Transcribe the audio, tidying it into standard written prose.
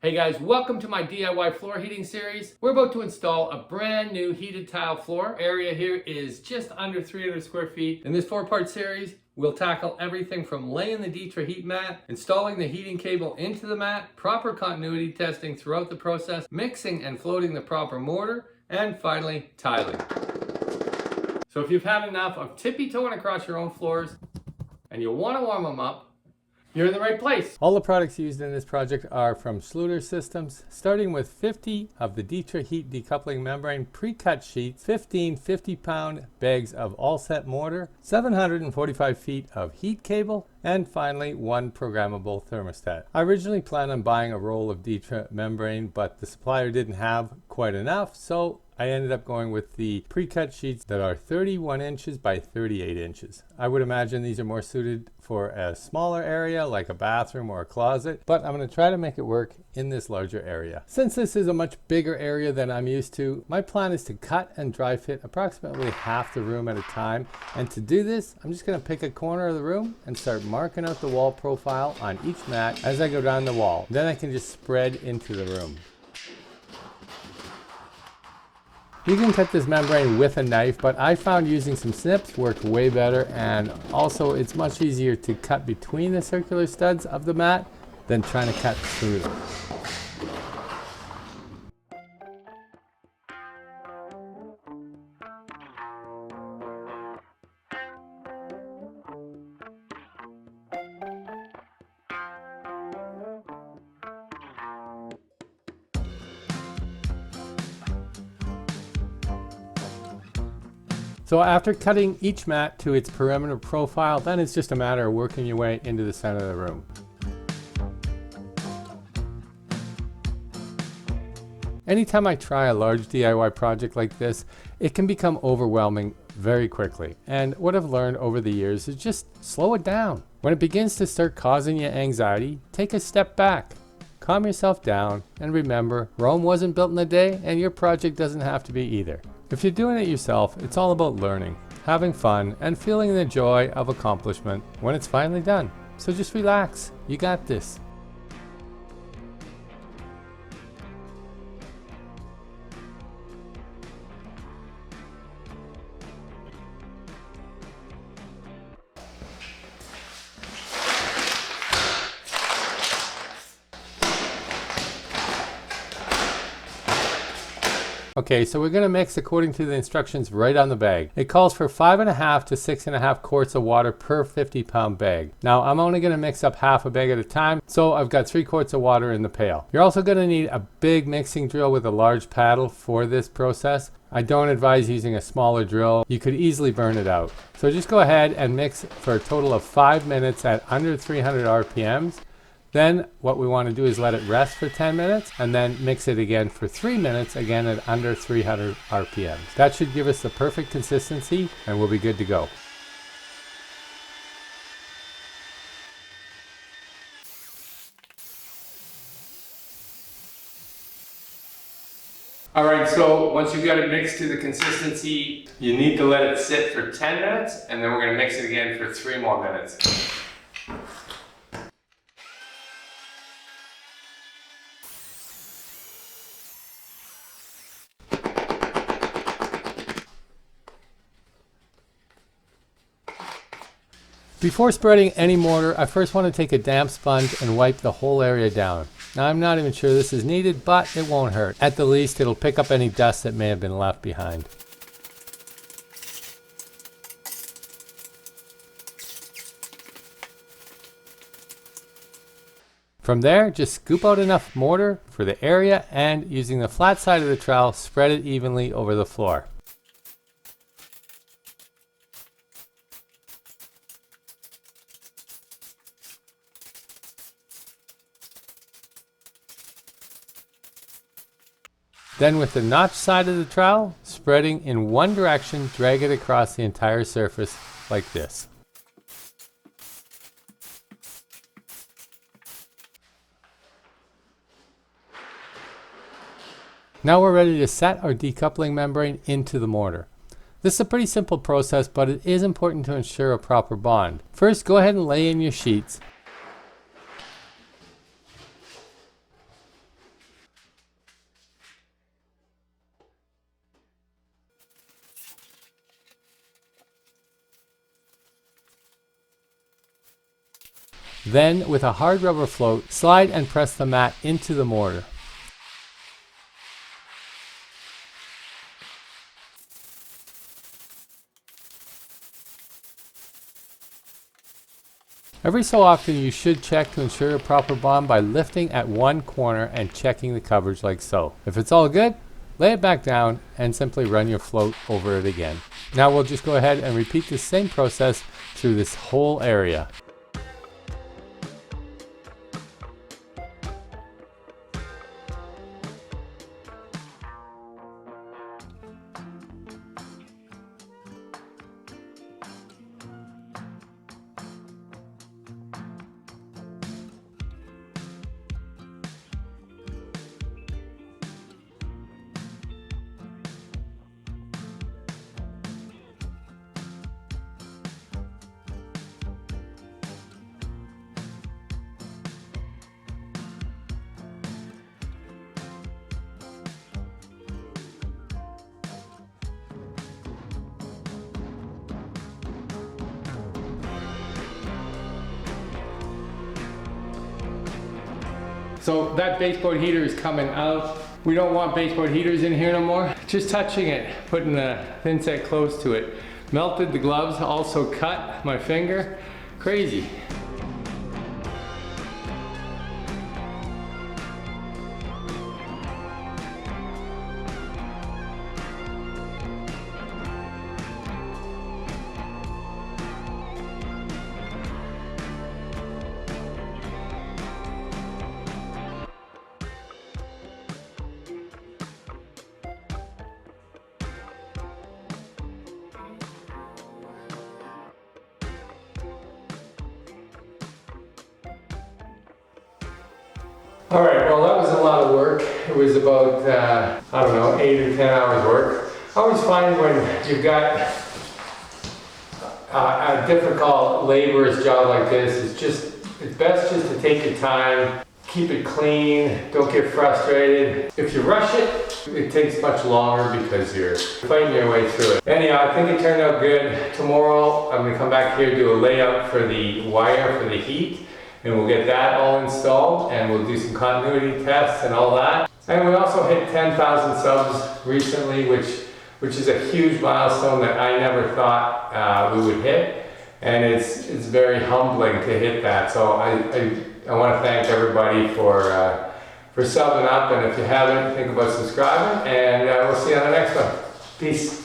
Hey guys, welcome to my DIY floor heating series. We're about to install a brand new heated tile floor. Area here is just under 300 square feet. In this 4-part series, we'll tackle everything from laying the Ditra-Heat mat, installing the heating cable into the mat, proper continuity testing throughout the process, mixing and floating the proper mortar, and finally, tiling. So if you've had enough of tippy-toeing across your own floors and you want to warm them up, you're in the right place. All the products used in this project are from Schluter Systems, starting with 50 of the Ditra-Heat decoupling membrane pre-cut sheets, 15 50-pound bags of all-set mortar, 745 feet of heat cable, and finally 1 programmable thermostat. I originally planned on buying a roll of Ditra membrane, but the supplier didn't have quite enough, so I ended up going with the pre-cut sheets that are 31 inches by 38 inches. I would imagine these are more suited for a smaller area like a bathroom or a closet, but I'm going to try to make it work in this larger area. Since this is a much bigger area than I'm used to, my plan is to cut and dry fit approximately half the room at a time. And to do this, I'm just going to pick a corner of the room and start marking out the wall profile on each mat as I go down the wall. Then I can just spread into the room. You can cut this membrane with a knife, but I found using some snips worked way better, and also it's much easier to cut between the circular studs of the mat than trying to cut through them. So after cutting each mat to its perimeter profile, then it's just a matter of working your way into the center of the room. Anytime I try a large DIY project like this, it can become overwhelming very quickly. And what I've learned over the years is just slow it down. When it begins to start causing you anxiety, take a step back. Calm yourself down and remember, Rome wasn't built in a day and your project doesn't have to be either. If you're doing it yourself, it's all about learning, having fun, and feeling the joy of accomplishment when it's finally done. So just relax. You got this. Okay, so we're going to mix according to the instructions right on the bag. It calls for 5.5 to 6.5 quarts of water per 50-pound bag. Now, I'm only going to mix up half a bag at a time, so I've got 3 quarts of water in the pail. You're also going to need a big mixing drill with a large paddle for this process. I don't advise using a smaller drill. You could easily burn it out. So just go ahead and mix for a total of 5 minutes at under 300 RPMs. Then what we want to do is let it rest for 10 minutes and then mix it again for 3 minutes, again at under 300 RPMs. That should give us the perfect consistency and we'll be good to go. Alright, so once you've got it mixed to the consistency, you need to let it sit for 10 minutes and then we're going to mix it again for 3 more minutes. Before spreading any mortar, I first want to take a damp sponge and wipe the whole area down. Now I'm not even sure this is needed, but it won't hurt. At the least, it'll pick up any dust that may have been left behind. From there, just scoop out enough mortar for the area and using the flat side of the trowel, spread it evenly over the floor. Then with the notch side of the trowel, spreading in one direction, drag it across the entire surface like this. Now we're ready to set our decoupling membrane into the mortar. This is a pretty simple process, but it is important to ensure a proper bond. First, go ahead and lay in your sheets. Then, with a hard rubber float, slide and press the mat into the mortar. Every so often you should check to ensure a proper bond by lifting at one corner and checking the coverage like so. If it's all good, lay it back down and simply run your float over it again. Now we'll just go ahead and repeat the same process through this whole area. So that baseboard heater is coming out. We don't want baseboard heaters in here no more. Just touching it, putting the thin set close to it. Melted the gloves, also cut my finger. Crazy. All right, well that was a lot of work. It was about, I don't know, 8 or 10 hours work. I always find when you've got a difficult, laborious job like this, it's best just to take your time, keep it clean, don't get frustrated. If you rush it, it takes much longer because you're fighting your way through it. Anyhow, I think it turned out good. Tomorrow, I'm gonna come back here, do a layout for the wire for the heat. And we'll get that all installed and we'll do some continuity tests and all that. And we also hit 10,000 subs recently, which is a huge milestone that I never thought we would hit. And it's very humbling to hit that. So I want to thank everybody for subbing up. And if you haven't, think about subscribing. And we'll see you on the next one. Peace.